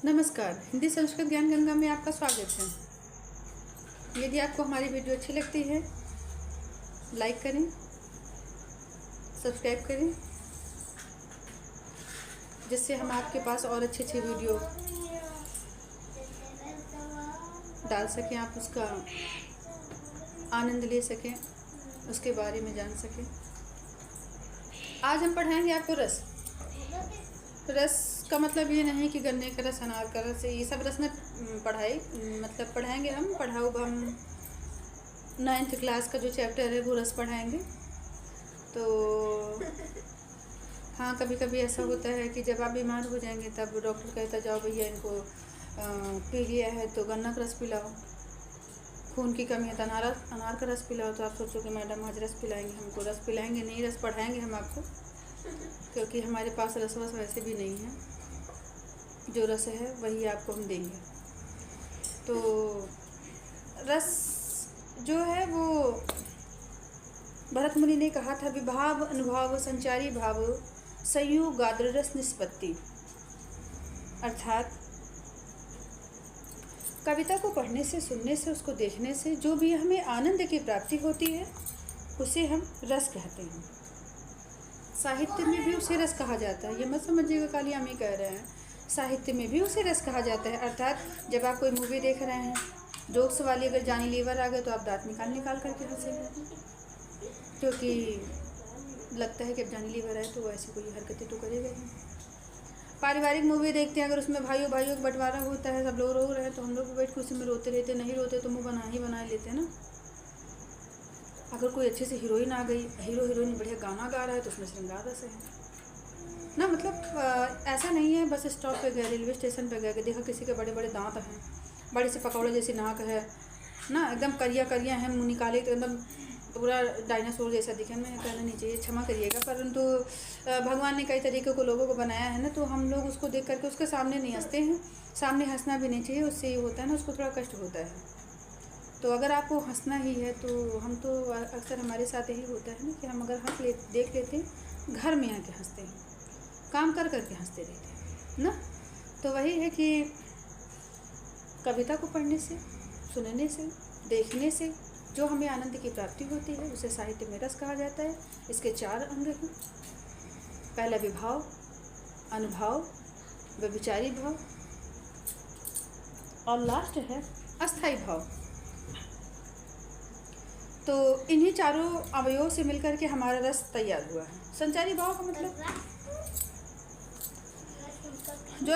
नमस्कार, हिंदी संस्कृत ज्ञान गंगा में आपका स्वागत है। यदि आपको हमारी वीडियो अच्छी लगती है, लाइक करें, सब्सक्राइब करें, जिससे हम आपके पास और अच्छी अच्छी वीडियो डाल सकें, आप उसका आनंद ले सकें, उसके बारे में जान सकें। आज हम पढ़ाएंगे आपको रस। रस का मतलब ये नहीं कि गन्ने का रस, अनार का रस, ये सब रस में पढ़ाएंगे हम 9th क्लास का जो चैप्टर है वो रस पढ़ाएंगे। तो हाँ, कभी कभी ऐसा होता है कि जब आप बीमार हो जाएंगे तब डॉक्टर कहता जाओ भैया इनको पी लिया है तो गन्ना का रस पिलाओ, खून की कमी है तो अनार का रस पिलाओ। तो आप सोचो कि मैडम आज रस पिलाएंगे, हमको रस पिलाएंगे नहीं, रस पढ़ाएंगे हम आपको, क्योंकि हमारे पास रस वैसे भी नहीं है। जो रस है वही आपको हम देंगे। तो रस जो है वो भरत मुनि ने कहा था, विभाव अनुभाव संचारी भाव संयुगाद्र रस निष्पत्ति। अर्थात कविता को पढ़ने से, सुनने से, उसको देखने से जो भी हमें आनंद की प्राप्ति होती है उसे हम रस कहते हैं। साहित्य में भी उसे रस कहा जाता है। ये मत समझिएगा खाली हम ही कह रहे हैं, साहित्य में भी उसे रस कहा जाता है। अर्थात जब आप कोई मूवी देख रहे हैं, जोक्स वाली अगर जानी लीवर आ गए तो आप दांत निकाल करके हंसेंगे, क्योंकि लगता है कि अब जानी लीवर आए तो ऐसी कोई हरकतें तो करेगा ही। पारिवारिक मूवी देखते हैं, अगर उसमें भाइयों का बंटवारा होता है, सब लोग रो रहे हैं तो हम लोग भी बैठ के उसी में रोते रहते, नहीं रोते तो मुँह बना लेते हैं ना। अगर कोई अच्छे से हीरोइन आ गई, हीरो हीरोइन बढ़िया गाना गा रहा है तो उसमें श्रृंगार रस है ना। मतलब ऐसा नहीं है बस स्टॉप पे गए, रेलवे स्टेशन पे गए, देखा किसी के बड़े बड़े दांत हैं, बड़े से पकौड़े जैसी नाक है ना, एकदम करिया हैं, मुँह निकाले तो एकदम पूरा डायनासोर जैसा दिखे। मैं कहना नहीं चाहिए, क्षमा करिएगा, परंतु भगवान ने कई तरीके को लोगों को बनाया है ना, तो हम लोग उसको देख करके उसके सामने नहीं हंसते हैं। सामने हंसना भी नहीं चाहिए, उससे ये होता है ना, उसको थोड़ा कष्ट होता है। तो अगर आपको हंसना ही है तो हम तो अक्सर हमारे साथ यही होता है ना कि हम अगर देख लेते हैं, घर में आके हंसते हैं, काम कर करके हंसते रहते हैं ना। तो वही है कि कविता को पढ़ने से, सुनने से, देखने से जो हमें आनंद की प्राप्ति होती है उसे साहित्य में रस कहा जाता है। इसके 4 अंग हैं। पहला विभाव, अनुभाव, व्यभिचारी भाव और लास्ट है अस्थाई भाव। तो इन्हीं चारों अवयवों से मिलकर के हमारा रस तैयार हुआ है। संचारी भाव का मतलब